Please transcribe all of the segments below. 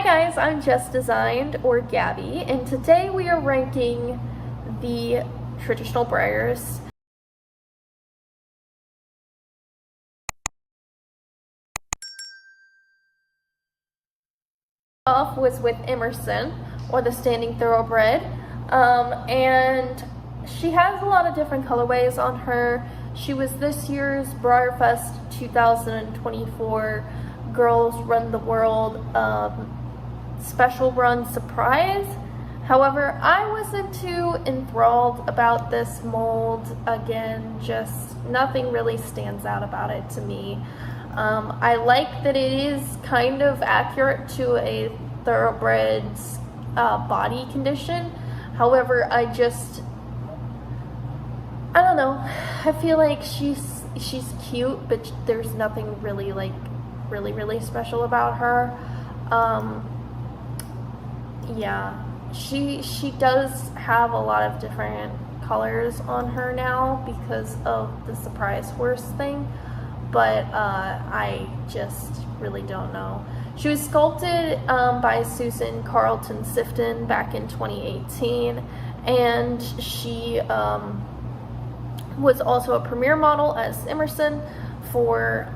Hi guys, I'm Just Designed, or Gabby, and today we are ranking the traditional Breyers. Off was with Emerson, or the Standing Thoroughbred, and she has a lot of different colorways on her. She was this year's Breyer Fest 2024 Girls Run the World special run surprise. However, I wasn't too enthralled about this mold. Again, just nothing really stands out about it to me. I like that it is kind of accurate to a thoroughbred's body condition. However, I don't know. I feel like she's cute, but there's nothing really really special about her. Yeah, she does have a lot of different colors on her now because of the surprise horse thing, but I just really don't know. She was sculpted by Susan Carlton Sifton back in 2018, and she was also a premiere model as Emerson for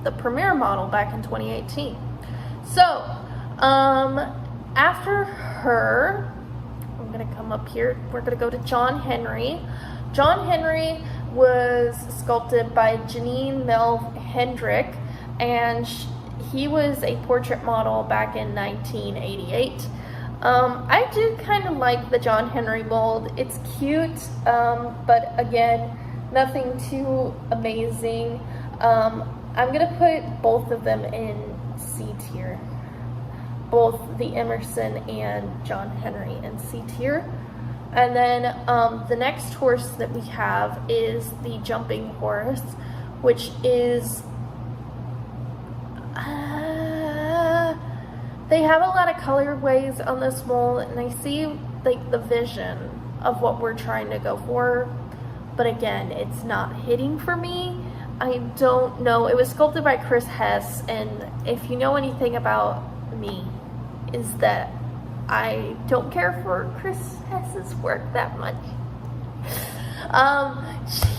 the premiere model back in 2018. So after her, I'm going to come up here, we're going to go to John Henry. John Henry was sculpted by Janine Melv Hendrick, and he was a portrait model back in 1988. I do kind of like the John Henry mold. It's cute, but again, nothing too amazing. I'm going to put both of them in C tier. Both the Emerson and John Henry in C tier. And then the next horse that we have is the Jumping Horse, which is they have a lot of colorways on this mold, and I see like the vision of what we're trying to go for, but again, it's not hitting for me. I don't know. It was sculpted by Chris Hess, and if you know anything about me, is that I don't care for Chris Hess's work that much.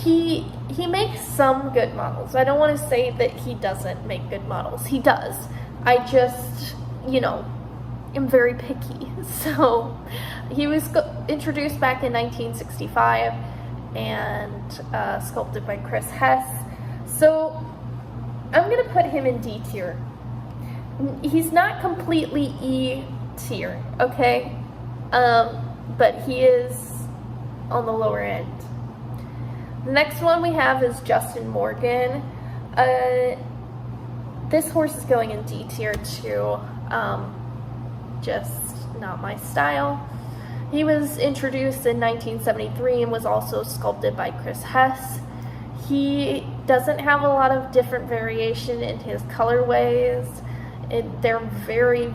He makes some good models. I don't want to say that he doesn't make good models. He does. I just, am very picky. So he was introduced back in 1965 and sculpted by Chris Hess. So I'm gonna put him in D tier. He's not completely E tier, okay? But he is on the lower end. The next one we have is Justin Morgan. This horse is going in D tier too. Just not my style. He was introduced in 1973 and was also sculpted by Chris Hess. He doesn't have a lot of different variation in his colorways. They're very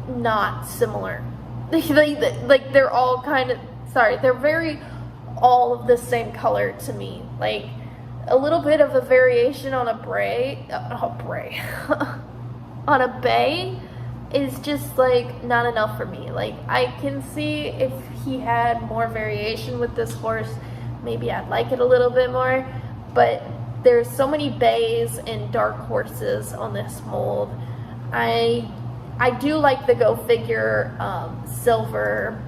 not similar. Like they're all they're very all of the same color to me. Like a little bit of a variation on a on a bay is just like not enough for me. Like I can see if he had more variation with this horse, maybe I'd like it a little bit more, but there's so many bays and dark horses on this mold. I do like the Go Figure silver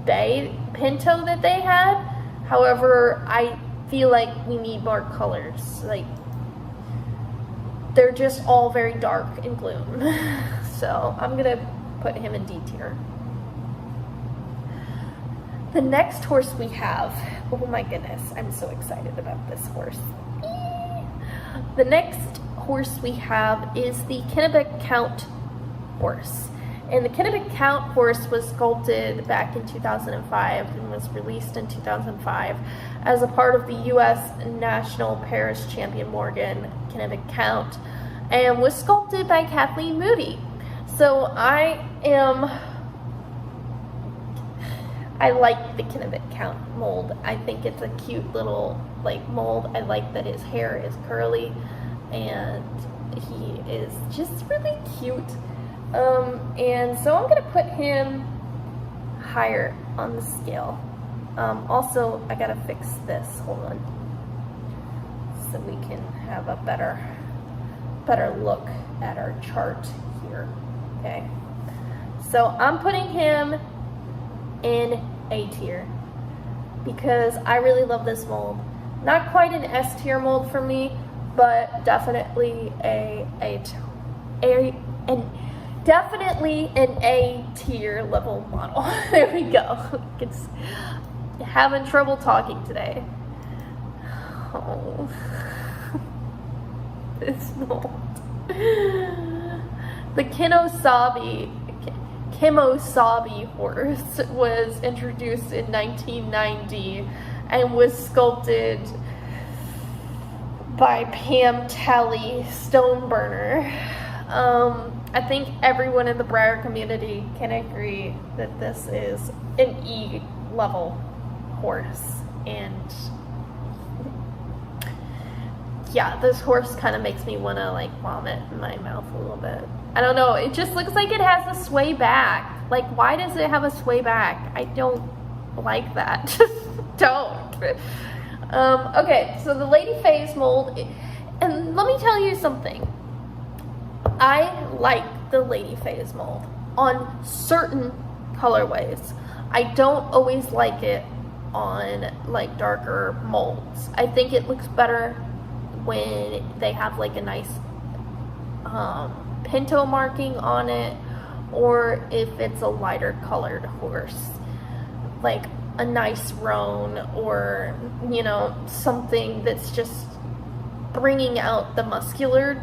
bay pinto that they had. However, I feel like we need more colors. Like they're just all very dark and gloom. So I'm gonna put him in D tier. The next horse we have, oh my goodness, I'm so excited about this horse. The next horse we have is the Kennebec Count horse. And the Kennebec Count horse was sculpted back in 2005 and was released in 2005 as a part of the U.S. National Paris Champion Morgan Kennebec Count, and was sculpted by Kathleen Moody. So I like the Kennebec Count mold. I think it's a cute little mold. I like that his hair is curly, and he is just really cute. And so I'm gonna put him higher on the scale. Also, I gotta fix this. Hold on, so we can have a better look at our chart here. Okay, so I'm putting him in A tier because I really love this mold. Not quite an S tier mold for me, but definitely definitely an A tier level model. There we go. It's having trouble talking today. Oh, this mold. The Kemosabe horse was introduced in 1990 and was sculpted by Pam Talley Stoneburner. I think everyone in the Breyer community can agree that this is an E level horse, and yeah, this horse kind of makes me want to like vomit in my mouth a little bit. I don't know, it just looks like it has a sway back. Like, why does it have a sway back? I don't like that. Just don't. Okay, so the Lady Phase mold, and let me tell you something. I like the Lady Phase mold on certain colorways. I don't always like it on like darker molds. I think it looks better when they have like a nice pinto marking on it, or if it's a lighter colored horse, like a nice roan, or you know, something that's just bringing out the muscularity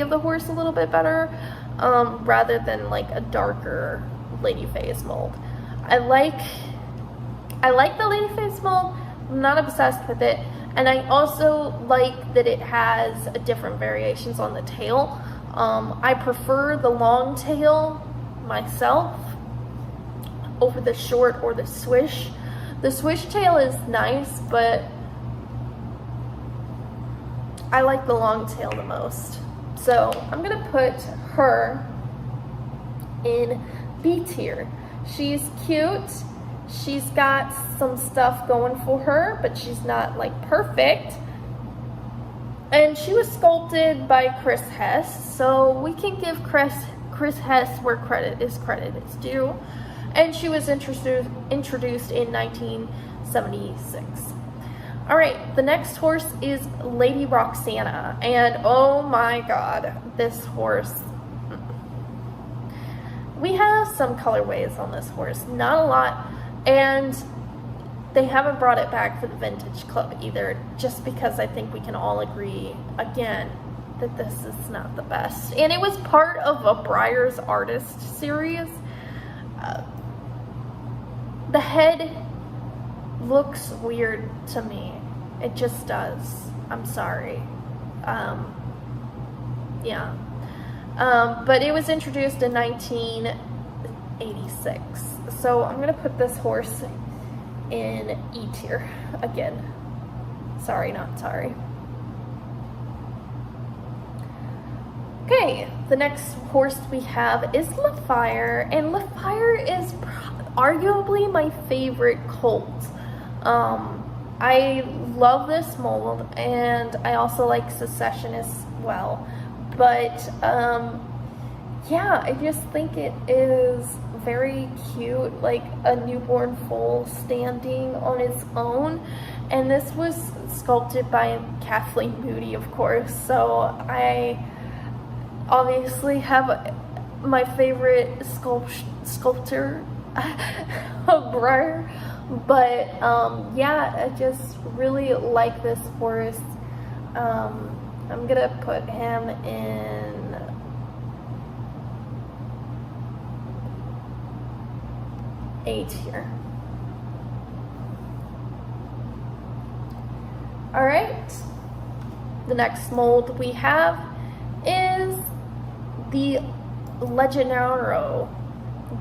of the horse a little bit better, rather than like a darker Lady Phase mold. I like the Lady Phase mold. I'm not obsessed with it, and I also like that it has different variations on the tail. I prefer the long tail myself over the short or the swish. The swish tail is nice, but I like the long tail the most. So I'm gonna put her in B tier. She's cute. She's got some stuff going for her, but she's not like perfect. And she was sculpted by Chris Hess, so we can give Chris Hess where credit is due. And she was introduced in 1976. All right, the next horse is Lady Roxana, and oh my God, this horse. We have some colorways on this horse, not a lot, and they haven't brought it back for the Vintage Club either, just because I think we can all agree, again, that this is not the best. And it was part of a Breyer's Artist series. The head looks weird to me. It just does. I'm sorry. Yeah. But it was introduced in 1986. So I'm going to put this horse in E tier again. Sorry, not sorry. Okay, the next horse we have is LaFire, and LaFire is arguably my favorite colt. I love this mold, and I also like Secession as well. But yeah, I just think it is very cute, like a newborn foal standing on its own. And this was sculpted by Kathleen Moody, of course, so I obviously have my favorite sculptor of Breyer. But yeah, I just really like this horse. I'm gonna put him in A tier. All right, the next mold we have is the Legendaro,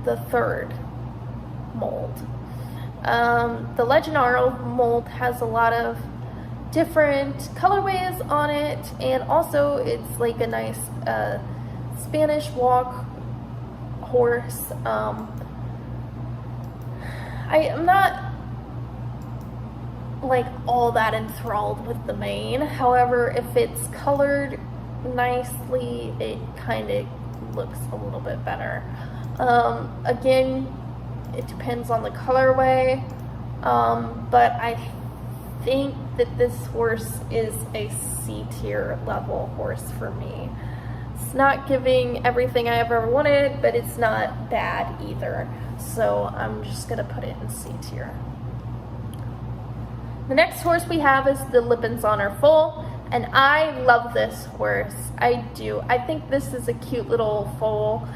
the third mold. The Legendaro mold has a lot of different colorways on it, and also it's like a nice Spanish walk horse. I am not like all that enthralled with the mane. However, if it's colored nicely, it kind of looks a little bit better. Again, it depends on the colorway, but I think that this horse is a C tier level horse for me. It's not giving everything I ever wanted, but it's not bad either. So I'm just gonna put it in C tier. The next horse we have is the Lippensonner foal, and I love this horse. I do. I think this is a cute little foal.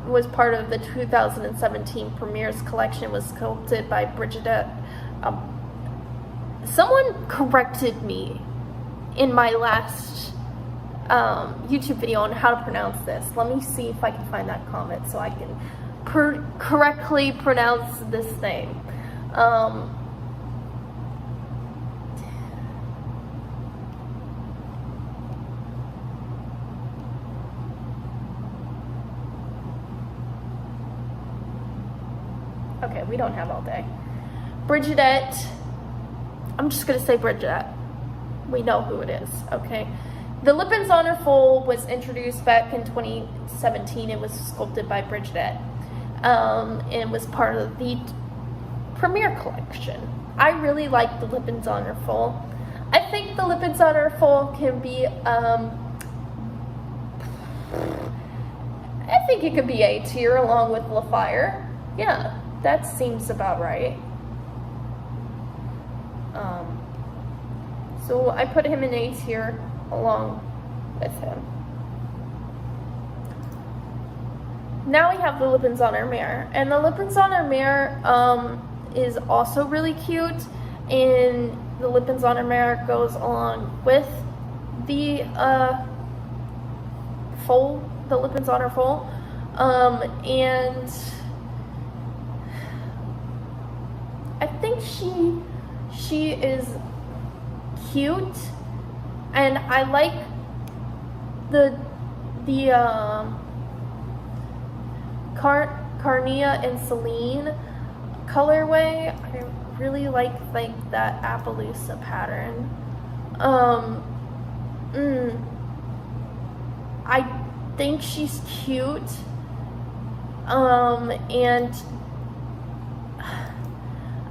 Was part of the 2017 Premier's collection, was sculpted by Breyer. Someone corrected me in my last YouTube video on how to pronounce this. Let me see if I can find that comment so I can correctly pronounce this name. Okay, we don't have all day. Breyer. I'm just gonna say Breyer. We know who it is, okay? The Lippensonner foal was introduced back in 2017. It was sculpted by Breyer. And was part of the Premier collection. I really like the Lippensonner foal. I think the Lippensonner foal can be, I think it could be A tier along with Lafire. Yeah, that seems about right. So I put him in A tier along with him. Now we have the Lippensonner mare, and the Lippensonner mare is also really cute, and the Lippensonner mare goes along with the foal, the Lippensonner foal, and I think she is cute, and I like the Carnea and Celine colorway. I really like that Appaloosa pattern. I think she's cute, and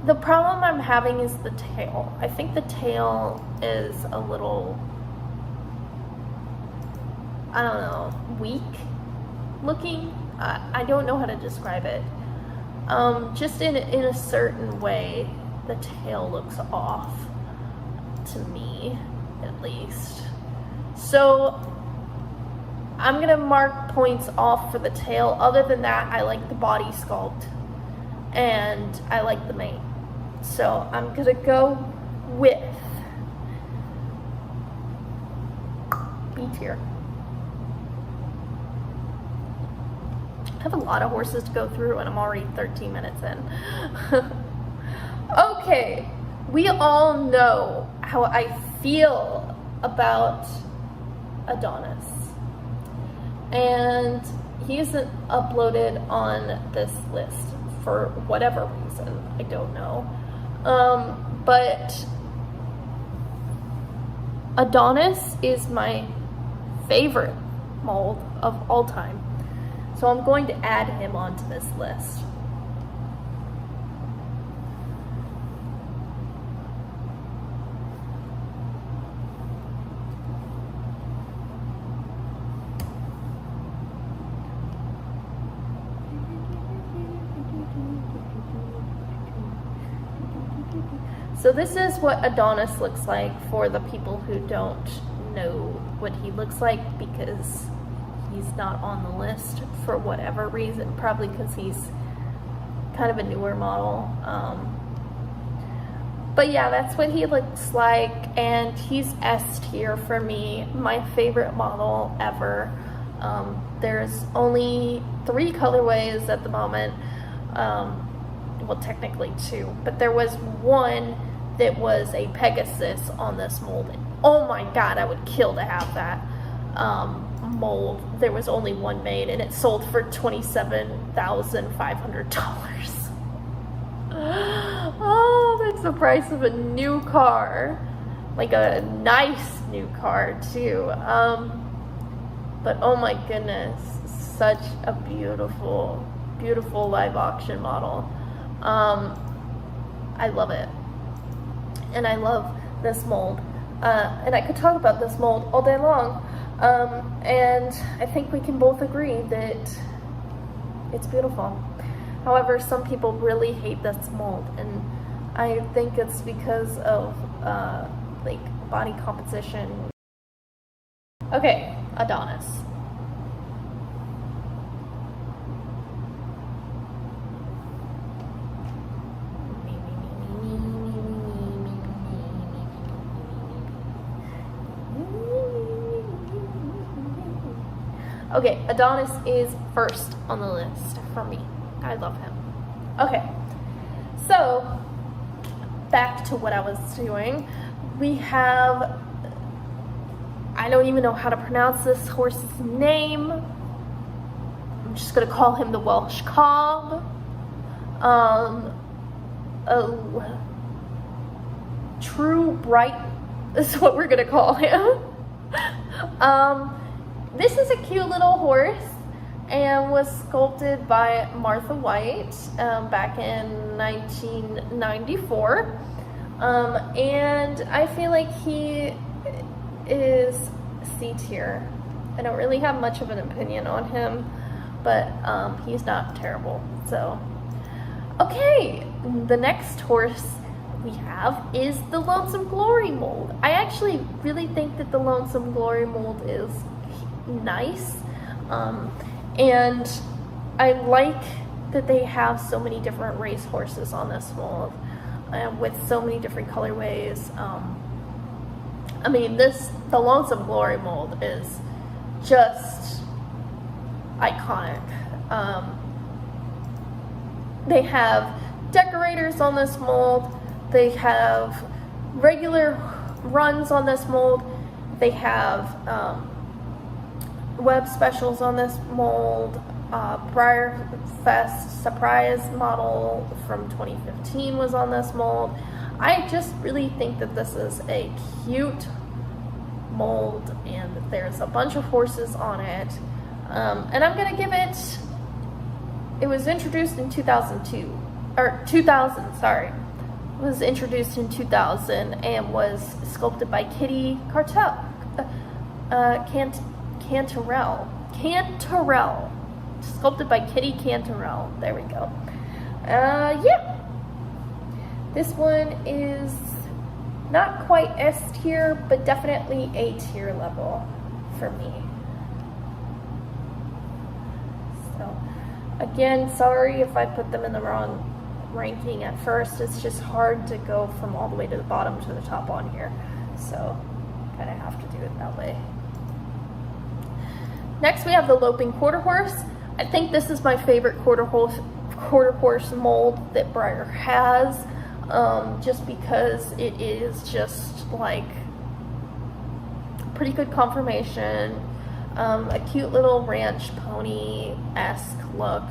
the problem I'm having is the tail. I think the tail is a little, I don't know, weak looking. I don't know how to describe it. Just in a certain way, the tail looks off to me, at least. So I'm gonna mark points off for the tail. Other than that, I like the body sculpt and I like the mane. So I'm gonna go with B tier. I have a lot of horses to go through and I'm already 13 minutes in. Okay, we all know how I feel about Adonis. And he isn't uploaded on this list for whatever reason. I don't know. But Adonis is my favorite mold of all time. So I'm going to add him onto this list. So this is what Adonis looks like for the people who don't know what he looks like, because he's not on the list for whatever reason, probably because he's kind of a newer model. But yeah, that's what he looks like, and he's S tier for me, my favorite model ever. There's only 3 colorways at the moment, well technically 2, but there was one that was a Pegasus on this mold. Oh my god, I would kill to have that mold. There was only one made, and it sold for $27,500. Oh, that's the price of a new car. Like a nice new car too. But oh my goodness, such a beautiful, beautiful live auction model. I love it. And I love this mold. And I could talk about this mold all day long. And I think we can both agree that it's beautiful. However, some people really hate this mold, and I think it's because of like body composition. Okay, Adonis. Okay, Adonis is first on the list for me. I love him. Okay, so back to what I was doing. We have, I don't even know how to pronounce this horse's name. I'm just gonna call him the Welsh Cob. True Bright is what we're gonna call him. This is a cute little horse and was sculpted by Martha White back in 1994. And I feel like he is C tier. I don't really have much of an opinion on him, but he's not terrible. So, okay, the next horse we have is the Lonesome Glory mold. I actually really think that the Lonesome Glory mold is nice, and I like that they have so many different race horses on this mold, with so many different colorways. I mean, the Lonesome Glory mold is just iconic. They have decorators on this mold. They have regular runs on this mold. They have web specials on this mold. Breyer Fest surprise model from 2015 was on this mold. I just really think that this is a cute mold, and there's a bunch of horses on it. And I'm gonna give it, it was introduced in 2002, or 2000, sorry. It was introduced in 2000 and was sculpted by Kitty Cantarell. Sculpted by Kitty Cantarell. There we go. Yeah. This one is not quite S tier, but definitely A tier level for me. So, again, sorry if I put them in the wrong ranking at first. It's just hard to go from all the way to the bottom to the top on here. So, kind of have to do it that way. Next, we have the Loping Quarter Horse. I think this is my favorite quarter horse mold that Breyer has, just because it is just like pretty good conformation, a cute little ranch pony-esque look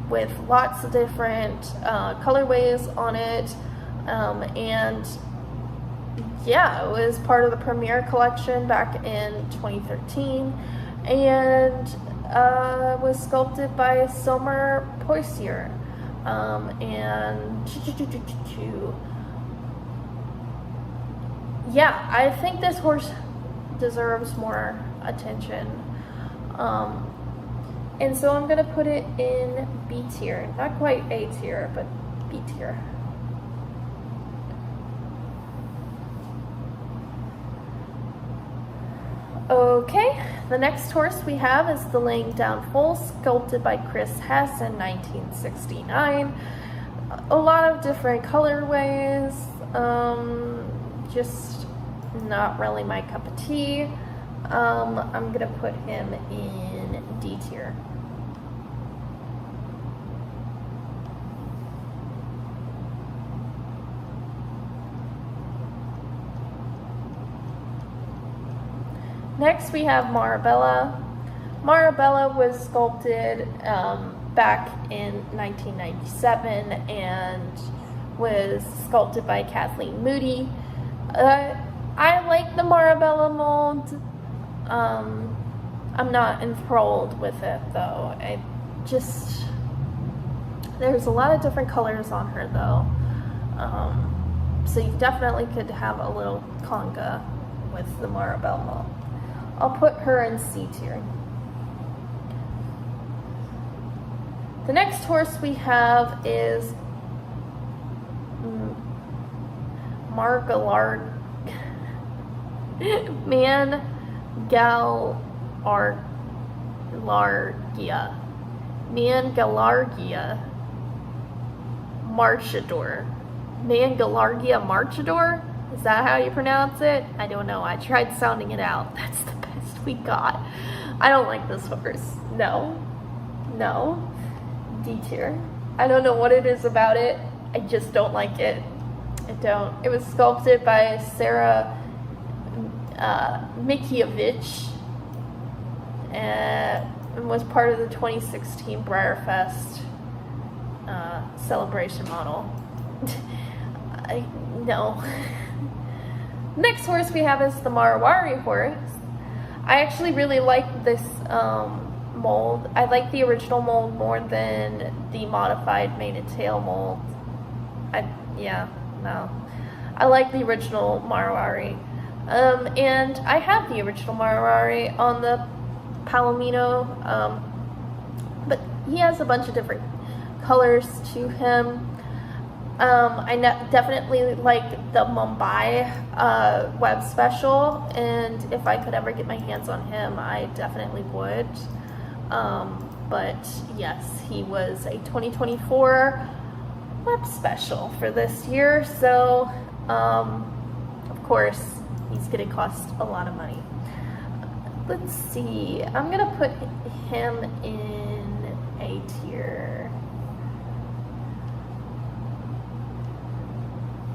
with lots of different colorways on it, and yeah, it was part of the Premier collection back in 2013. And was sculpted by Summer Poitier. And yeah, I think this horse deserves more attention. And so I'm gonna put it in B tier. Not quite A tier, but B tier. Okay, the next horse we have is the Laying Down Foal, sculpted by Chris Hess in 1969. A lot of different colorways, just not really my cup of tea. I'm gonna put him in D tier. Next we have Marabella. Marabella was sculpted back in 1997 and was sculpted by Kathleen Moody. I like the Marabella mold. I'm not enthralled with it though. There's a lot of different colors on her though. So you definitely could have a little conga with the Marabella mold. I'll put her in C tier. The next horse we have is Mangalargia. Mangalargia Marchador. Mangalargia Marchador? Is that how you pronounce it? I don't know. I tried sounding it out. That's the best we got. I don't like this horse. No. D tier. I don't know what it is about it. I just don't like it. I don't. It was sculpted by Sarah Mikiewicz and was part of the 2016 Breyer Fest celebration model. No. Next horse we have is the Marawari horse. I actually really like this mold. I like the original mold more than the modified mane and tail mold. I like the original Marawari. And I have the original Marawari on the Palomino, but he has a bunch of different colors to him. I definitely like the Mumbai web special, and if I could ever get my hands on him, I definitely would. But yes, he was a 2024 web special for this year, so of course he's gonna cost a lot of money. Let's see, I'm gonna put him in A tier.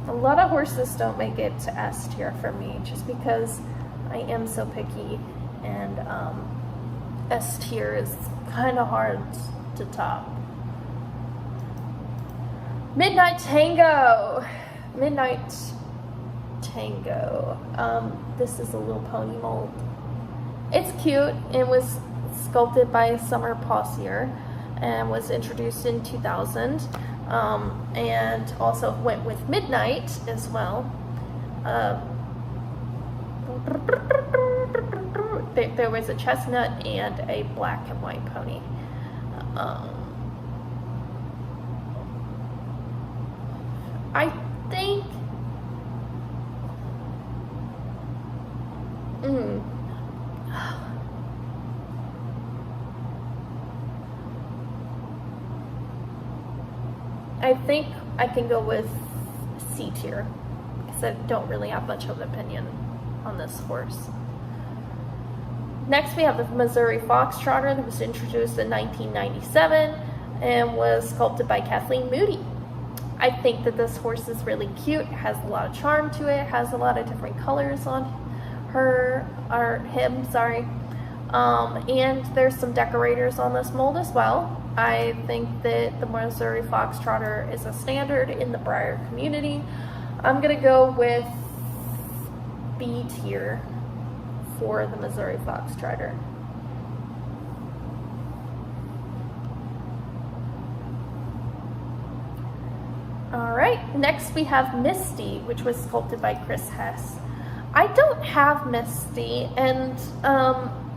A lot of horses don't make it to S tier for me just because I am so picky, and S tier is kind of hard to top. Midnight Tango. This is a little pony mold. It's cute. It was sculpted by Summer Possier and was introduced in 2000. And also went with Midnight as well. There was a chestnut and a black and white pony. I think I can go with C tier because I don't really have much of an opinion on this horse. Next we have the Missouri Foxtrotter that was introduced in 1997 and was sculpted by Kathleen Moody. I think that this horse is really cute, has a lot of charm to it, has a lot of different colors on him, and there's some decorators on this mold as well. I think that the Missouri Foxtrotter is a standard in the Breyer community. I'm gonna go with B tier for the Missouri Foxtrotter. Alright, next we have Misty, which was sculpted by Chris Hess. I don't have Misty, and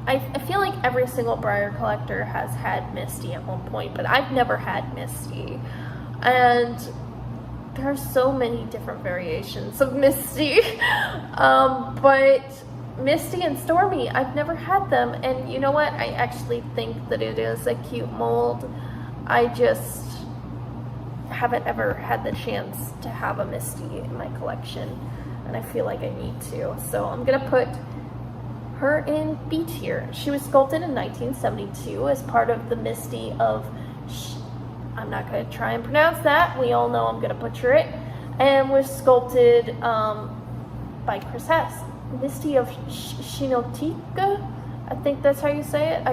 I feel like every single Breyer collector has had Misty at one point, but I've never had Misty. And there are so many different variations of Misty. But Misty and Stormy, I've never had them, and you know what? I actually think that it is a cute mold. I just haven't ever had the chance to have a Misty in my collection, and I feel like I need to. So I'm gonna put her in B tier. She was sculpted in 1972 as part of the Misty of, I'm not gonna try and pronounce that, we all know I'm gonna butcher it, and was sculpted by Chris Hess. Misty of Shinotika. I think that's how you say it.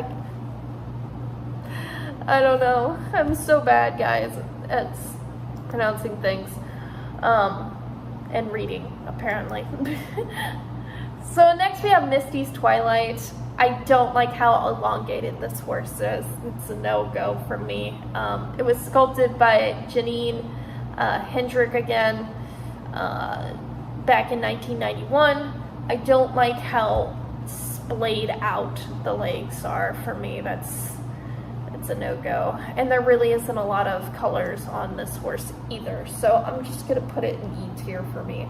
I don't know. I'm so bad, guys, at pronouncing things and reading, apparently. So next we have Misty's Twilight. I don't like how elongated this horse is. It's a no-go for me. It was sculpted by Janine Hendrick again back in 1991. I don't like how splayed out the legs are for me. It's a no-go. And there really isn't a lot of colors on this horse either. So I'm just going to put it in E tier for me.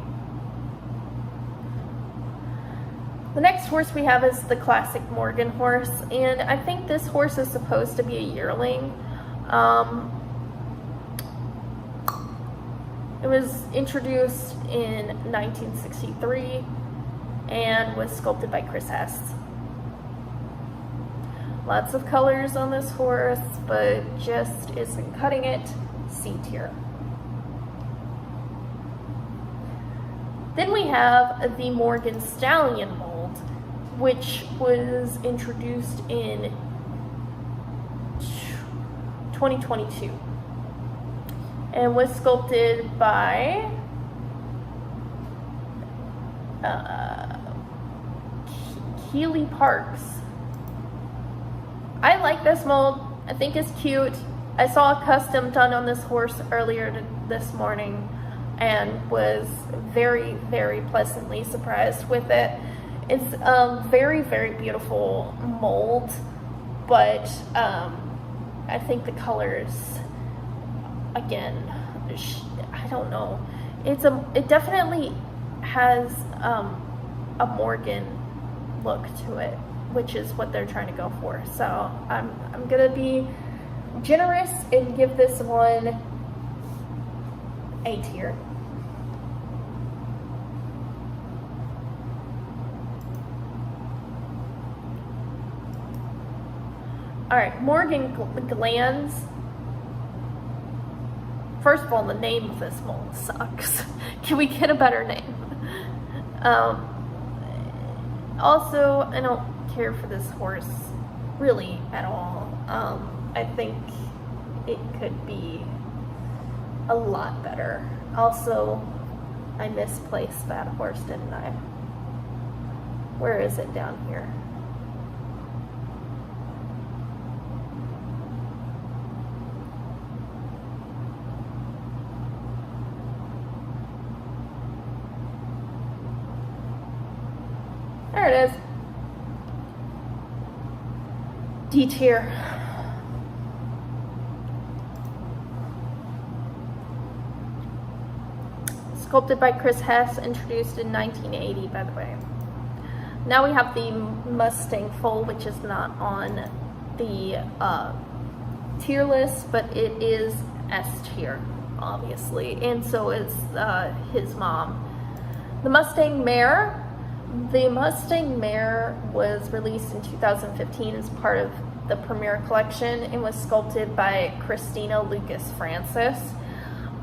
The next horse we have is the classic Morgan horse, and I think this horse is supposed to be a yearling. It was introduced in 1963 and was sculpted by Chris Hess. Lots of colors on this horse, but just isn't cutting it. C tier. Then we have the Morgan Stallion mold, which was introduced in 2022 and was sculpted by Keely Parks. I like this mold. I think it's cute. I saw a custom done on this horse earlier this morning and was very, very pleasantly surprised with it. It's a very, very beautiful mold, but I think the colors, again, I don't know. It definitely has a Morgan look to it, which is what they're trying to go for. So I'm gonna be generous and give this one A tier. All right, Morgan Glands. First of all, the name of this mold sucks. Can we get a better name? Also, I don't care for this horse really at all. I think it could be a lot better. Also, I misplaced that horse, didn't I? Where is it down here? There it is. D tier. Sculpted by Chris Hess, introduced in 1980, by the way. Now we have the Mustang foal, which is not on the tier list, but it is S tier, obviously, and so is his mom. The Mustang mare. The Mustang mare was released in 2015 as part of the Premier collection and was sculpted by Christina Lucas Francis.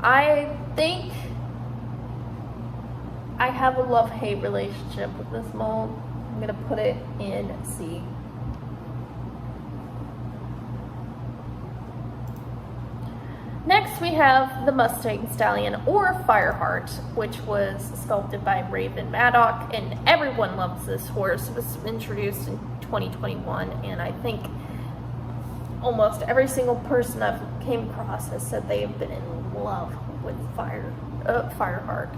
I think I have a love-hate relationship with this mold. I'm gonna put it in C. Next, we have the Mustang Stallion, or Fireheart, which was sculpted by Raven Maddock, and everyone loves this horse. It was introduced in 2021, and I think almost every single person I've came across has said they have been in love with Fireheart.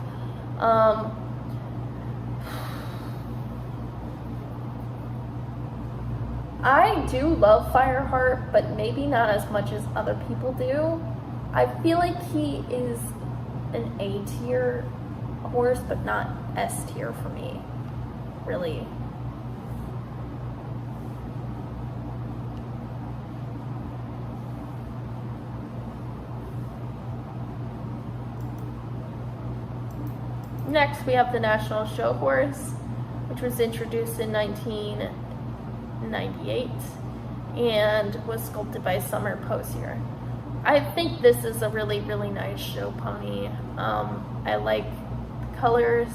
I do love Fireheart, but maybe not as much as other people do. I feel like he is an A tier horse, but not S tier for me, really. Next, we have the National Show Horse, which was introduced in 1998 and was sculpted by Summer Posier. I think this is a really, really nice show pony. I like the colors.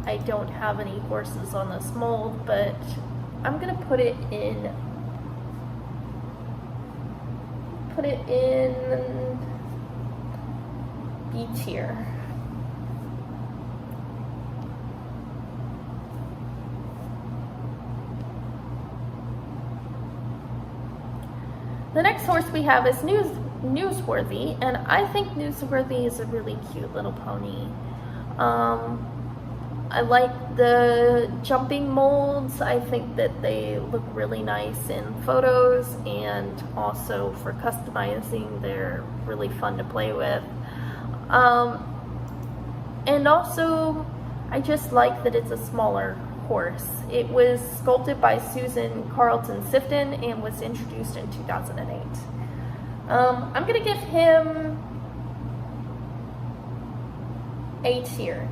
I don't have any horses on this mold, but I'm gonna put it in B tier. The next horse we have is Newsworthy, and I think Newsworthy is a really cute little pony. I like the jumping molds. I think that they look really nice in photos, and also for customizing, they're really fun to play with. And also, I just like that it's a smaller horse. It was sculpted by Susan Carlton Sifton and was introduced in 2008. I'm gonna give him A tier.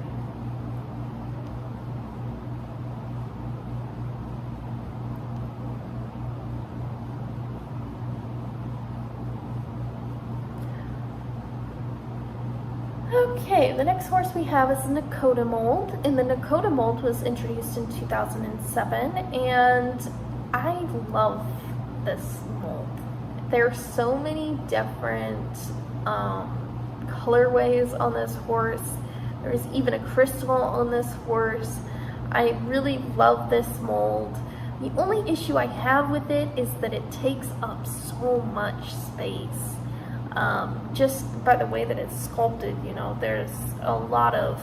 Okay, the next horse we have is the Nakota mold, and the Nakota mold was introduced in 2007, and I love this mold. There's so many different colorways on this horse. There's even a crystal on this horse. I really love this mold. The only issue I have with it is that it takes up so much space. Just by the way that it's sculpted, you know, there's a lot of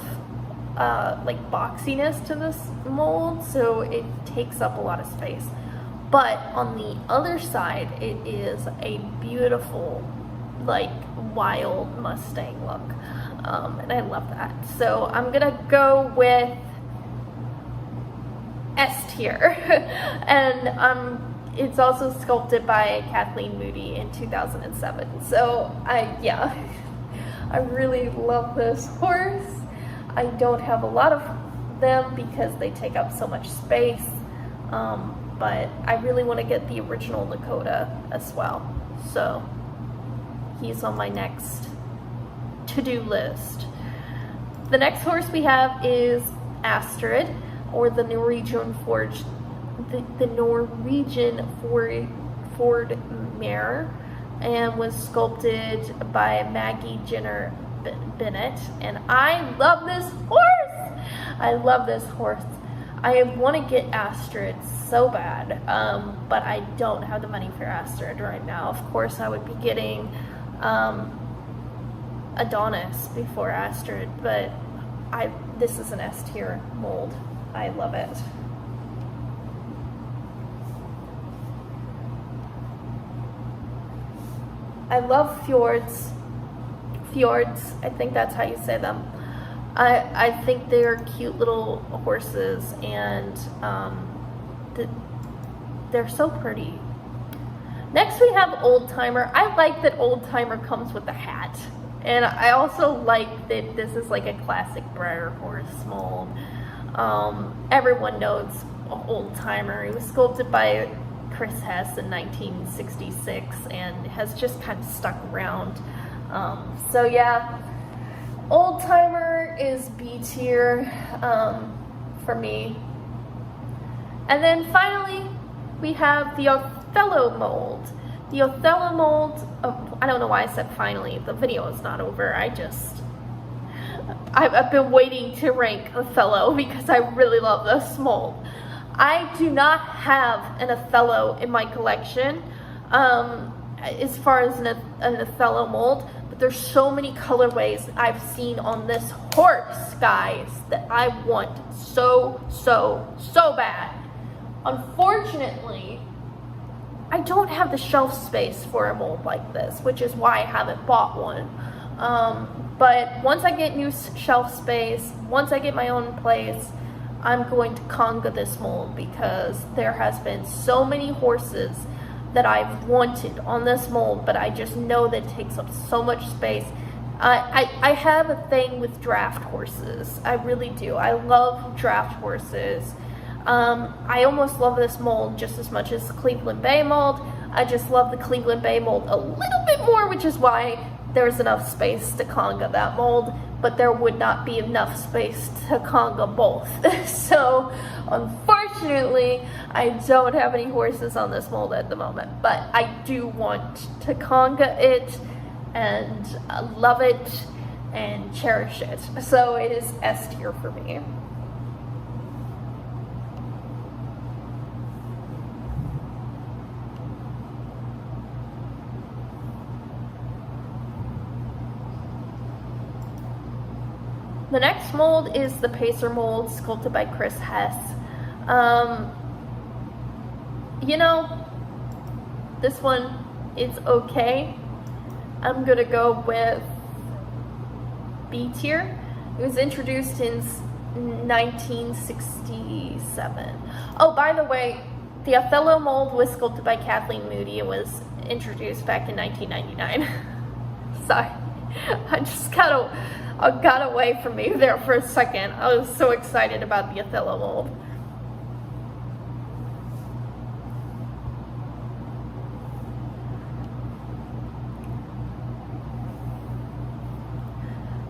like boxiness to this mold, so it takes up a lot of space. But on the other side, it is a beautiful, like, wild Mustang look, and I love that. So I'm gonna go with S tier, and it's also sculpted by Kathleen Moody in 2007. So I really love this horse. I don't have a lot of them because they take up so much space, but I really want to get the original Nakota as well. So he's on my next to-do list. The next horse we have is Astrid, or the Norwegian the Norwegian Ford mare, and was sculpted by Maggie Jenner Bennett, and I love this horse. I love this horse. I want to get Astrid so bad, but I don't have the money for Astrid right now. Of course, I would be getting Adonis before Astrid, but this is an S tier mold. I love it. I love fjords. Fjords, I think that's how you say them. I think they're cute little horses, and they're so pretty. Next we have Old Timer. I like that Old Timer comes with a hat, and I also like that this is like a classic Breyer horse mold. Everyone knows Old Timer. He was sculpted by Chris Hess in 1966 and has just kind of stuck around. So yeah, Old Timer is B tier for me. And then finally, we have the Othello mold. The Othello mold, I don't know why I said finally, the video is not over. I've been waiting to rank Othello because I really love this mold. I do not have an Othello in my collection as far as an Othello mold, but there's so many colorways I've seen on this horse, guys, that I want so bad. Unfortunately, I don't have the shelf space for a mold like this, which is why I haven't bought one. But once I get new shelf space, once I get my own place, I'm going to conga this mold because there has been so many horses that I've wanted on this mold, but I just know that it takes up so much space. I have a thing with draft horses. I really do. I love draft horses. I almost love this mold just as much as the Cleveland Bay mold. I just love the Cleveland Bay mold a little bit more, which is why there's enough space to conga that mold. but there would not be enough space to conga both. So unfortunately, I don't have any horses on this mold at the moment, but I do want to conga it and love it and cherish it. So it is S tier for me. The next mold is the Pacer mold, sculpted by Chris Hess. You know, this one is okay. I'm gonna go with B tier. It was introduced in 1967. Oh, by the way, the Othello mold was sculpted by Kathleen Moody. It was introduced back in 1999. Sorry, I just got away from me there for a second. I was so excited about the Othello mold.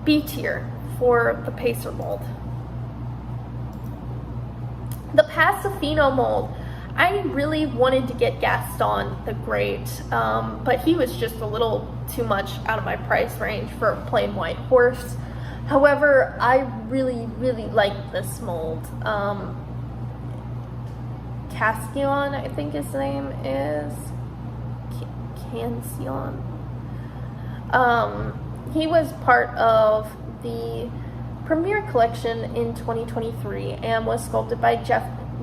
B tier for the Pacer mold. The Pasofino mold, I really wanted to get Gaston the Great, but he was just a little too much out of my price range for a plain white horse. However, I really like this mold. Castellon, I think his name is. Cancion. He was part of the premiere collection in 2023 and was sculpted by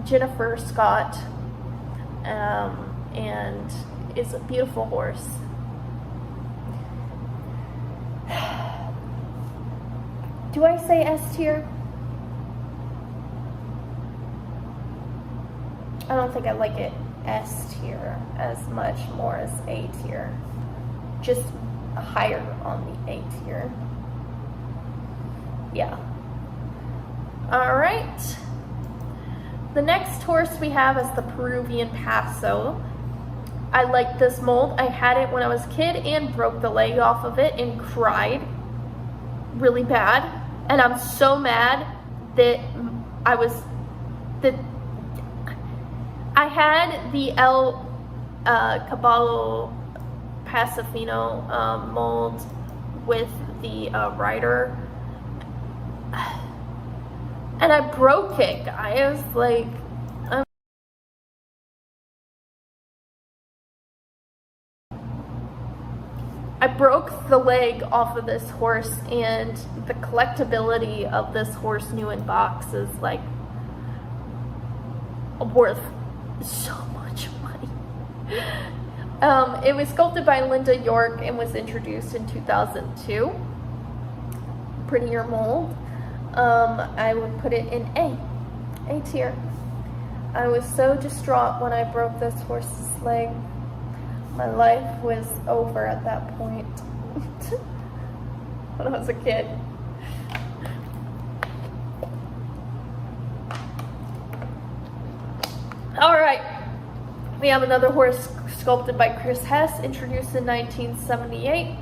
Jennifer Scott, and is a beautiful horse. Do I say S tier? I don't think I like it S tier as much, more as A tier. Just higher on the A tier. Yeah. Alright. The next horse we have is the Peruvian Paso. I like this mold. I had it when I was a kid and broke the leg off of it and cried really bad. And I'm so mad that I had the El Caballo Pasofino mold with the rider, and I broke it, guys. Like, I broke the leg off of this horse, and the collectability of this horse new in box is like worth so much money. It was sculpted by Linda York and was introduced in 2002. Prettier mold. I would put it in A tier. I was so distraught when I broke this horse's leg. My life was over at that point when I was a kid. All right, we have another horse sculpted by Chris Hess, introduced in 1978,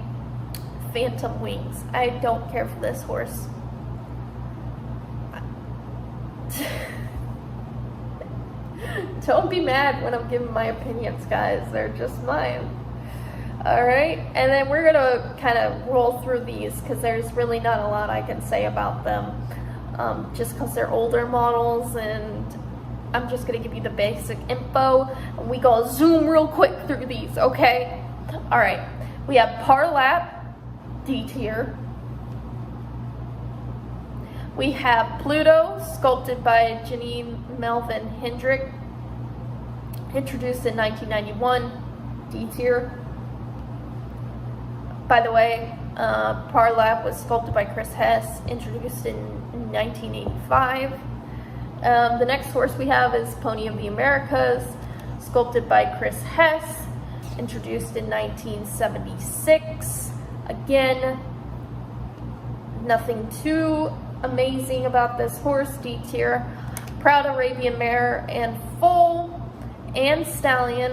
Phantom Wings. I don't care for this horse. Don't be mad when I'm giving my opinions, guys. They're just mine. Alright, and then we're going to kind of roll through these because there's really not a lot I can say about them. Just because they're older models, and I'm just going to give you the basic info. And we go zoom real quick through these, okay? Alright, we have Parlap, D tier. We have Pluto, sculpted by Janine Melvin Hendrick, introduced in 1991, D tier. By the way, Parlap was sculpted by Chris Hess, introduced in 1985. The next horse we have is Pony of the Americas, sculpted by Chris Hess, introduced in 1976. Again, nothing too amazing about this horse, D tier. Proud Arabian Mare and Foal and Stallion,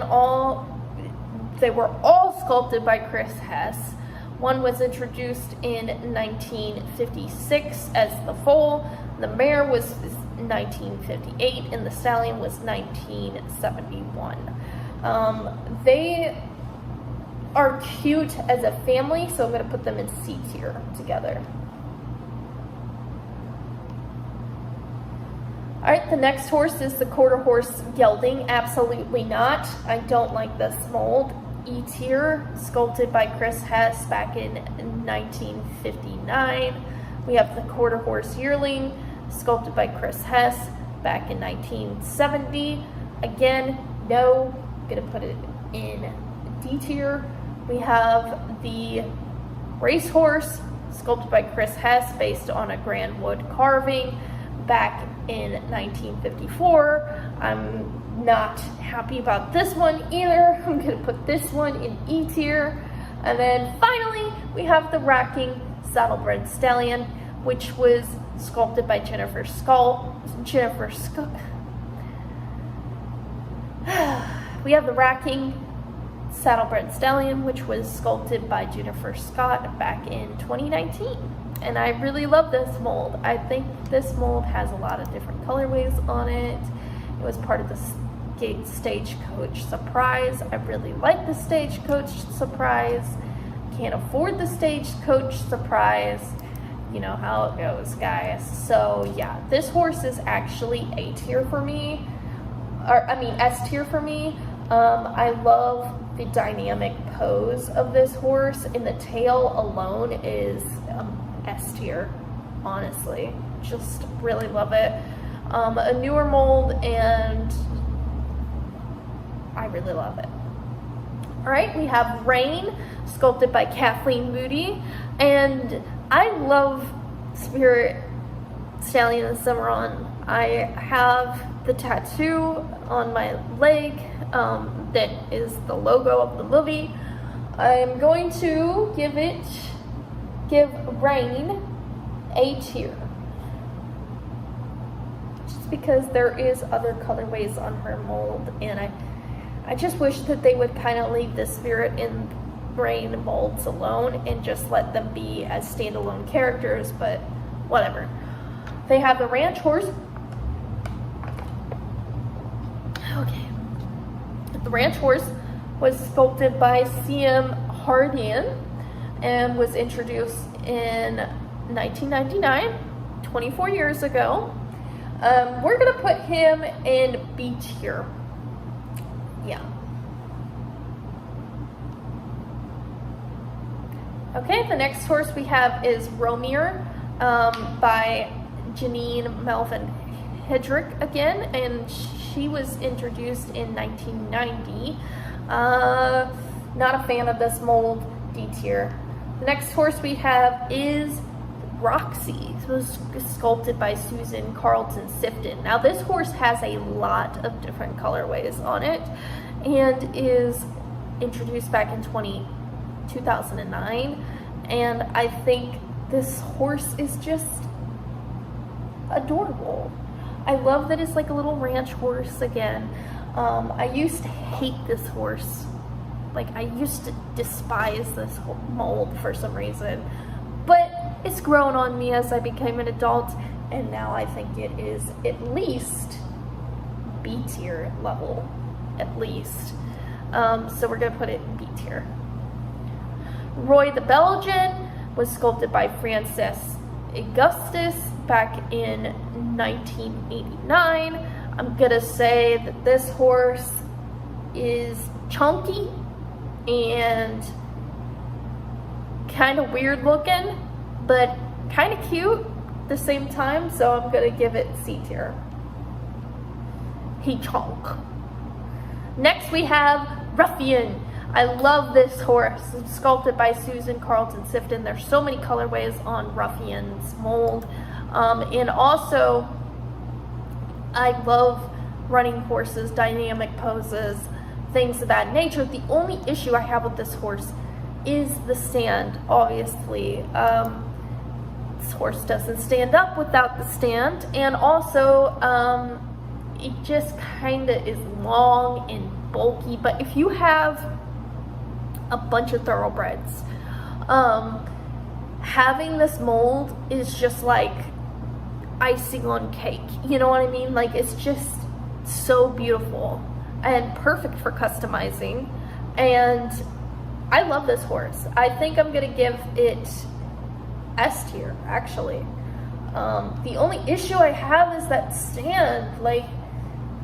they were all sculpted by Chris Hess. One was introduced in 1956 as the foal. The mare was 1958, and the stallion was 1971. They are cute as a family, so I'm going to put them in C tier together. Alright, the next horse is the quarter horse gelding. Absolutely not. I don't like this mold. E tier, sculpted by Chris Hess back in 1959. We have the quarter horse yearling, sculpted by Chris Hess back in 1970. Again, no, I'm going to put it in D tier. We have the racehorse, sculpted by Chris Hess based on a grand wood carving back in 1954. I'm not happy about this one either. I'm going to put this one in E tier. And then finally, we have the racking saddlebred stallion, which was sculpted by Jennifer Scott. We have the racking saddlebred stallion, which was sculpted by Jennifer Scott back in 2019. And I really love this mold. I think this mold has a lot of different colorways on it. It was part of the Stagecoach Surprise. I really like the Stagecoach Surprise. Can't afford the Stagecoach Surprise. You know how it goes, guys. So yeah, this horse is actually A tier for me. S tier for me. I love the dynamic pose of this horse, and the tail alone is S tier, honestly. Just really love it. A newer mold, and I really love it. Alright, we have Rain, sculpted by Kathleen Moody, and I love Spirit Stallion and Cimarron. I have the tattoo on my leg that is the logo of the movie. I'm going to give Rain A tier, just because there is other colorways on her mold, and I just wish that they would kind of leave the Spirit and Rain molds alone and just let them be as standalone characters, but whatever. They have the ranch horse. Okay. The ranch horse was sculpted by C.M. Hardin and was introduced in 1999, 24 years ago. We're going to put him in B tier. Yeah. Okay, the next horse we have is Romeo by Janine Melvin Hedrick again, and she was introduced in 1990. Not a fan of this mold, D tier. The next horse we have is Roxy. It was sculpted by Susan Carlton Sifton. Now this horse has a lot of different colorways on it and is introduced back in 2009, and I think this horse is just adorable. I love that it's like a little ranch horse again. I used to hate this horse. Like, I used to despise this mold for some reason, but it's grown on me as I became an adult, and now I think it is at least B tier level, at least. So we're gonna put it in B tier. Roy the Belgian was sculpted by Frances Augustus back in 1989. I'm gonna say that this horse is chunky and kind of weird looking, but kind of cute at the same time, so I'm gonna give it C tier. He chunk. Next we have Ruffian. I love this horse. It's sculpted by Susan Carlton Sifton. There's so many colorways on Ruffian's mold. And also, I love running horses, dynamic poses, things of that nature. The only issue I have with this horse is the stand, obviously. This horse doesn't stand up without the stand, and also it just kind of is long and bulky. But if you have a bunch of thoroughbreds, Having this mold is just like icing on cake. You know what I mean? Like, it's just so beautiful and perfect for customizing. And I love this horse. I think I'm gonna give it S tier, actually. The only issue I have is that stand. Like,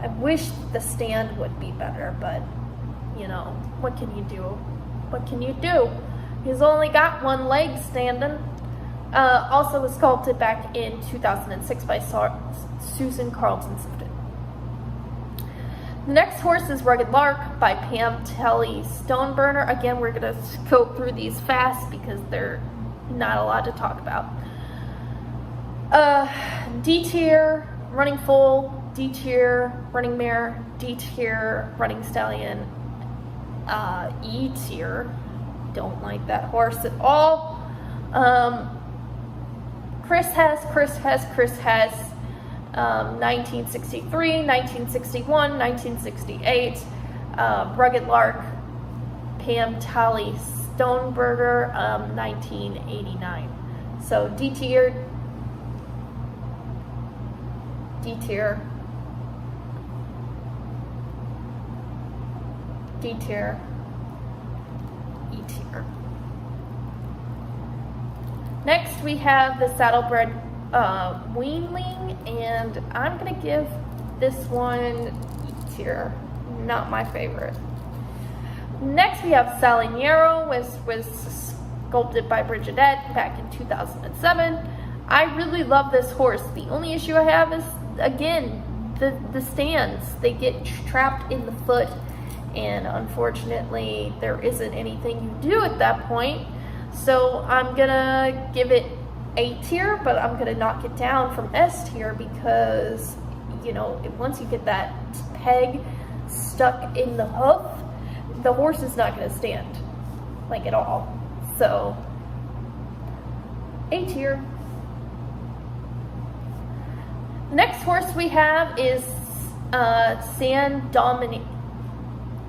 I wish the stand would be better, but you know, what can you do? What can you do? He's only got one leg standing. Also was sculpted back in 2006 by Susan Carlton-Sifton. The next horse is Rugged Lark by Pam Telly Stoneburner. Again, we're going to go through these fast because they're not a lot to talk about. D tier, running foal. D tier, running mare. D tier, running stallion. E tier, don't like that horse at all. Chris Hess, 1963, 1961, 1968. Rugged Lark, Pam Talley Stoneberger, 1989. So D tier, D tier, D tier, E tier. Next we have the Saddlebred Weanling, and I'm gonna give this one E tier. Not my favorite. Next we have Salignero, was sculpted by Bridgetette back in 2007. I really love this horse. The only issue I have is, again, the stands. They get trapped in the foot, and unfortunately there isn't anything you do at that point. So I'm gonna give it A tier, but I'm gonna knock it down from S tier because, you know, once you get that peg stuck in the hoof, the horse is not gonna stand, like, at all. So A tier. The next horse we have is San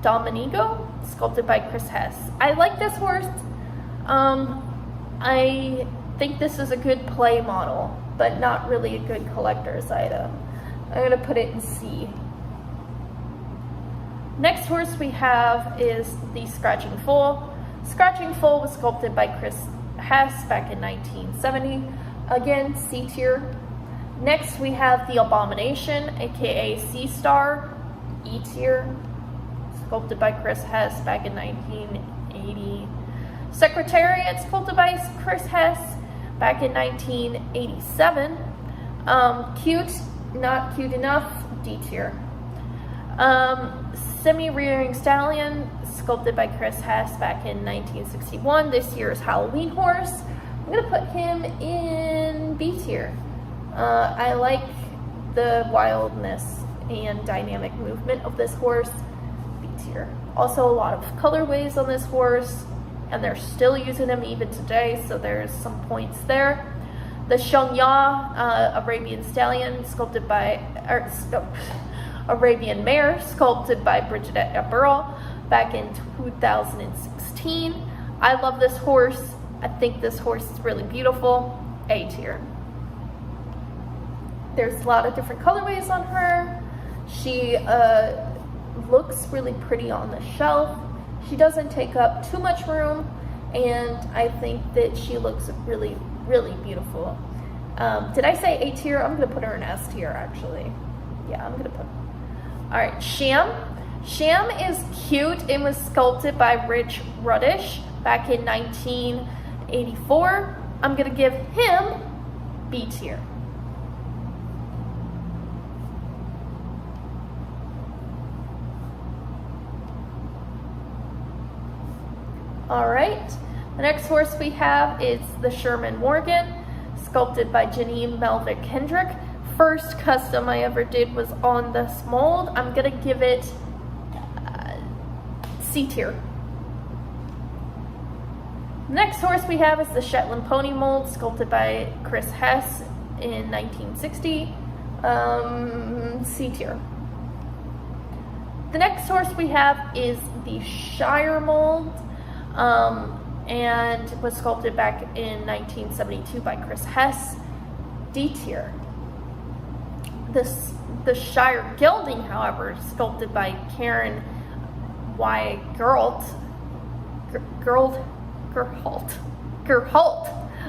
Domenico, sculpted by Chris Hess. I like this horse. I think this is a good play model, but not really a good collector's item. I'm gonna put it in C. Next horse we have is the Scratching Foal. Scratching Foal was sculpted by Chris Hess back in 1970. Again, C tier. Next we have the Abomination, aka Sea Star, E tier, sculpted by Chris Hess back in 1980. Secretariat, sculpted by Chris Hess back in 1987. Cute, not cute enough, D tier. Semi-rearing Stallion, sculpted by Chris Hess back in 1961. This year's Halloween horse. I'm gonna put him in B tier. I like the wildness and dynamic movement of this horse. B tier. Also a lot of colorways on this horse, and they're still using them even today, so there's some points there. The Xiongya Arabian Stallion, sculpted by, Arabian Mare, sculpted by Bridgetette Burrell back in 2016. I love this horse. I think this horse is really beautiful. A tier. There's a lot of different colorways on her. She looks really pretty on the shelf. She doesn't take up too much room, and I think that she looks really, really beautiful. Did I say A tier? I'm gonna put her in S tier, actually. Yeah, I'm gonna put. All right, Sham. Sham is cute and was sculpted by Rich Ruddish back in 1984. I'm gonna give him B tier. All right, the next horse we have is the Sherman Morgan, sculpted by Janine Melvick Hendrick. First custom I ever did was on this mold. I'm gonna give it C tier. Next horse we have is the Shetland Pony mold, sculpted by Chris Hess in 1960. C tier. The next horse we have is the Shire mold. and was sculpted back in 1972 by Chris Hess, D tier. The Shire Gelding, however, sculpted by Karen Y. Gerholt,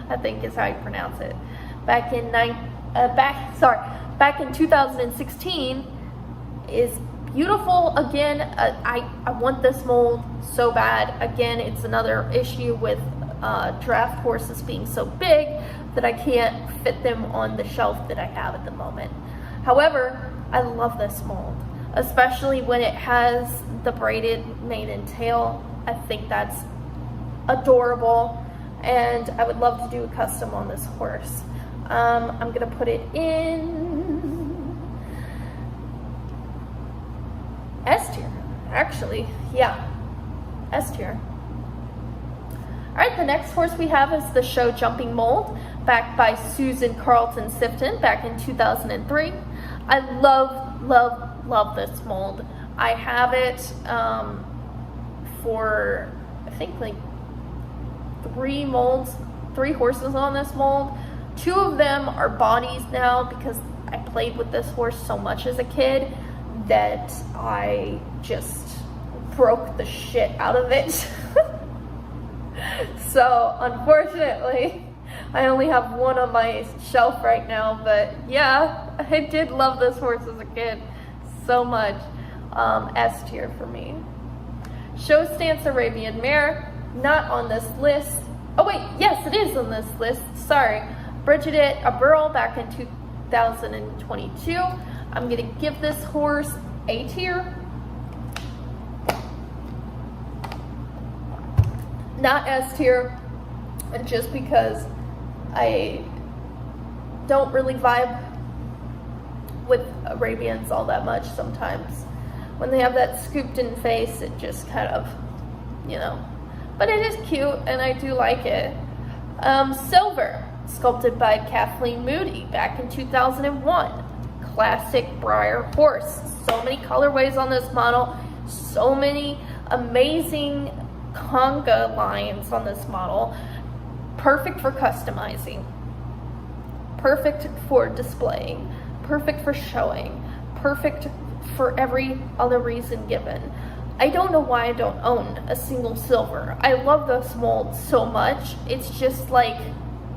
I think is how you pronounce it. Back in 2016, is beautiful. Again, I want this mold so bad. Again, it's another issue with draft horses being so big that I can't fit them on the shelf that I have at the moment. However, I love this mold, especially when it has the braided mane and tail. I think that's adorable, and I would love to do a custom on this horse. I'm gonna put it in S tier, actually. Yeah, S tier. All right, the next horse we have is the Show Jumping mold, backed by Susan Carlton Sifton back in 2003. I love this mold. I have it for, I think, like 3 horses on this mold. 2 of them are bodies now because I played with this horse so much as a kid that I just broke the shit out of it. So unfortunately, I only have 1 on my shelf right now, but yeah, I did love this horse as a kid so much. S tier for me. Show Stance Arabian Mare, not on this list. Oh wait, yes, it is on this list. Sorry. Bridget Burrell back in 2022. I'm gonna give this horse A tier. Not S tier, just because I don't really vibe with Arabians all that much sometimes. When they have that scooped in face, it just kind of, you know. But it is cute, and I do like it. Silver, sculpted by Kathleen Moody back in 2001. Classic Breyer horse. So many colorways on this model. So many amazing conga lines on this model. Perfect for customizing. Perfect for displaying. Perfect for showing. Perfect for every other reason given. I don't know why I don't own a single silver. I love this mold so much. It's just like,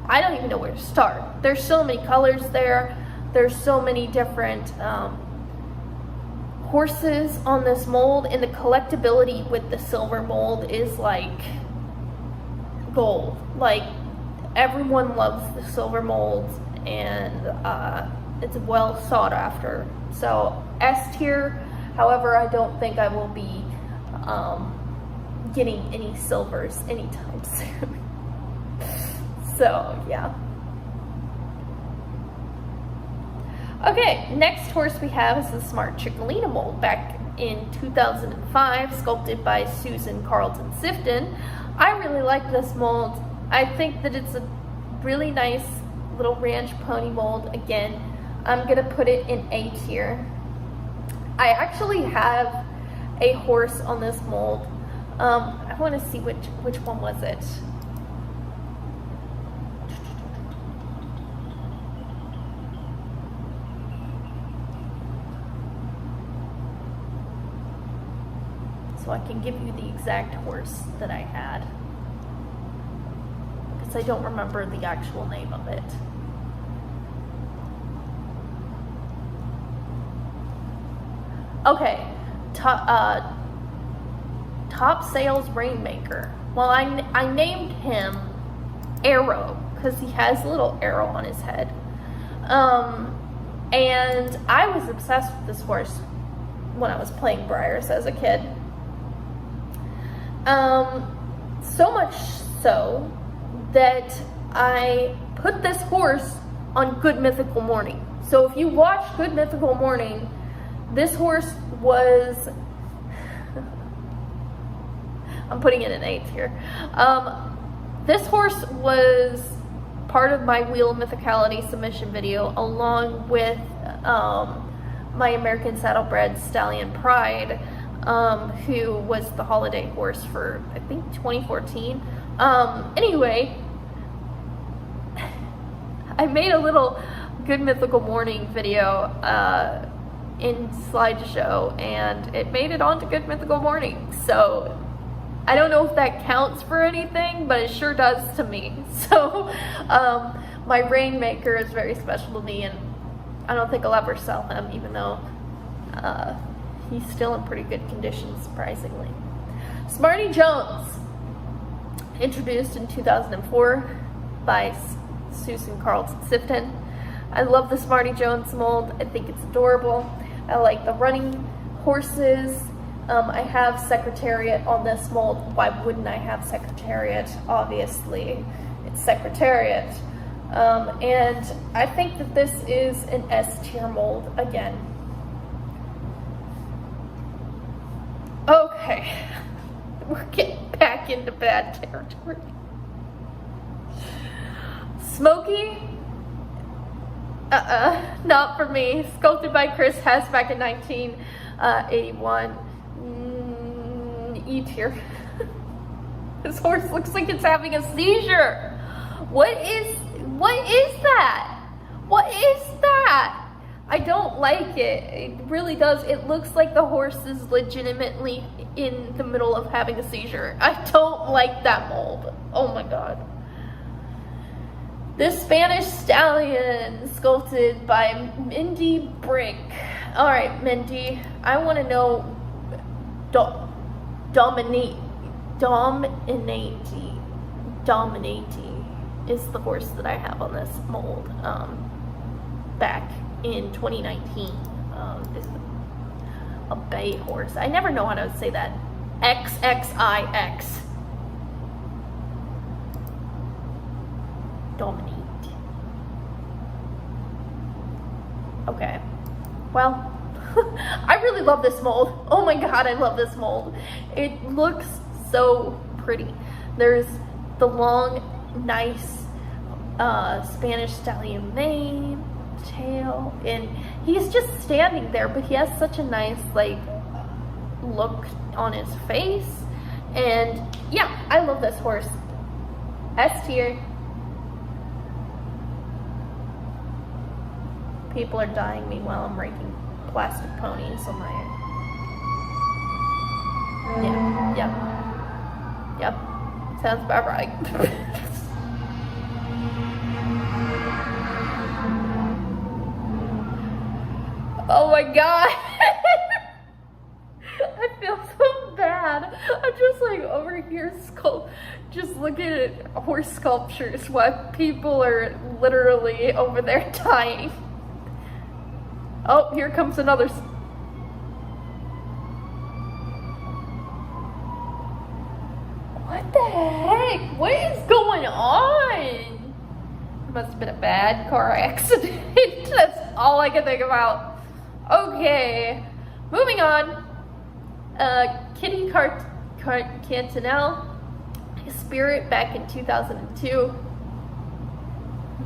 I don't even know where to start. There's so many colors there. There's so many different horses on this mold, and the collectability with the silver mold is like gold. Like, everyone loves the silver molds, and it's well sought after. So S tier. However, I don't think I will be getting any silvers anytime soon. So yeah. Okay, next horse we have is the Smart Chickalina mold, back in 2005, sculpted by Susan Carlton Sifton. I really like this mold. I think that it's a really nice little ranch pony mold. Again, I'm gonna put it in A tier. I actually have a horse on this mold. I want to see which one was it. So I can give you the exact horse that I had, because I don't remember the actual name of it. Okay, Top Sales Rainmaker. Well, I named him Arrow because he has a little arrow on his head. And I was obsessed with this horse when I was playing Breyers as a kid. So much so that I put this horse on Good Mythical Morning. So if you watch Good Mythical Morning, this horse was, I'm putting it in A tier. This horse was part of my Wheel of Mythicality submission video, along with my American Saddlebred Stallion Pride who was the holiday horse for, I think, 2014. Anyway, I made a little Good Mythical Morning video in slideshow, and it made it onto Good Mythical Morning. So I don't know if that counts for anything, but it sure does to me. So my Rainmaker is very special to me, and I don't think I'll ever sell him, even though he's still in pretty good condition, surprisingly. Smarty Jones, introduced in 2004 by Susan Carlton Sifton. I love the Smarty Jones mold. I think it's adorable. I like the running horses. I have Secretariat on this mold. Why wouldn't I have Secretariat? Obviously, it's Secretariat. And I think that this is an S tier mold again. Okay, we're getting back into bad territory. Smokey? Not for me. Sculpted by Chris Hess back in 1981. E tier. This horse looks like it's having a seizure. What is that? What is that? I don't like it. It really does. It looks like the horse is legitimately in the middle of having a seizure. I don't like that mold. Oh my god. This Spanish Stallion, sculpted by Mindy Brink. Alright, Mindy, I want to know Dominating is the horse that I have on this mold back in 2019. Is a bay horse. I never know how to say that. XXIX. Dominate. Okay. Well, I really love this mold. Oh my god, I love this mold. It looks so pretty. There's the long, nice Spanish Stallion mane, tail, and he's just standing there, but he has such a nice like look on his face. And yeah, I love this horse. S tier. People are dying me while I'm raking plastic ponies on my Yep. Sounds about right. Oh my god. I feel so bad. I'm just like over here just looking at horse sculptures while people are literally over there dying. Oh, here comes another. What the heck? What is going on? It must have been a bad car accident. That's all I can think about. Okay, moving on. Kitty Cantanelle, Spirit back in 2002.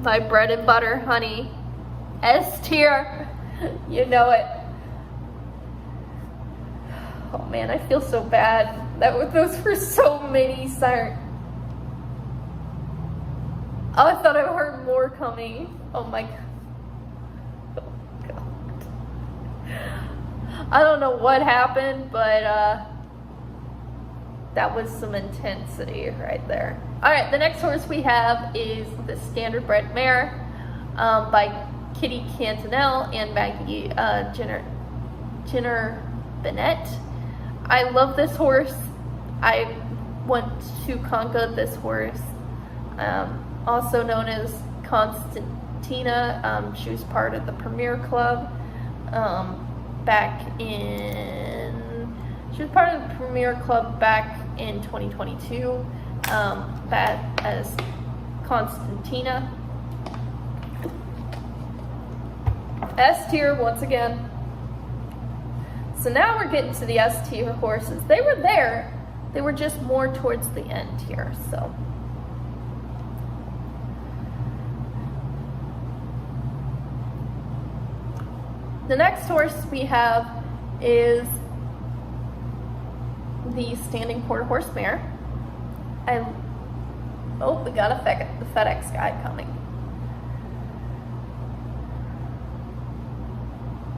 My bread and butter, honey. S tier. You know it. Oh man, I feel so bad. Those were so many siren. Oh, I thought I heard more coming. Oh my god. Oh god. I don't know what happened, but that was some intensity right there. Alright, the next horse we have is the Standardbred Mare by Kitty Cantanelle and Maggie Jenner Bennett. I love this horse. I want to conquer this horse. Also known as Constantina. She was part of the Premier Club she was part of the Premier Club back in 2022 as Constantina. S tier once again. So now we're getting to the S tier horses. They were there. They were just more towards the end here. So the next horse we have is the standing quarter horse mare. Oh, we got a FedEx guy coming.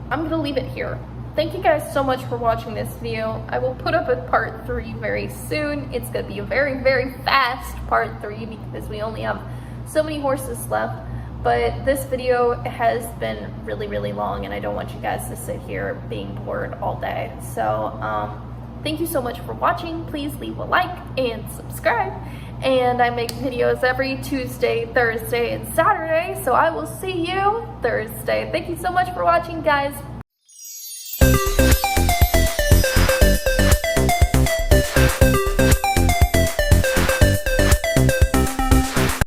I'm going to leave it here. Thank you guys so much for watching this video. I will put up a part 3 very soon. It's going to be a very, very fast part 3 because we only have so many horses left. But this video has been really, really long, and I don't want you guys to sit here being bored all day. So, thank you so much for watching. Please leave a like and subscribe. And I make videos every Tuesday, Thursday, and Saturday. So I will see you Thursday. Thank you so much for watching, guys.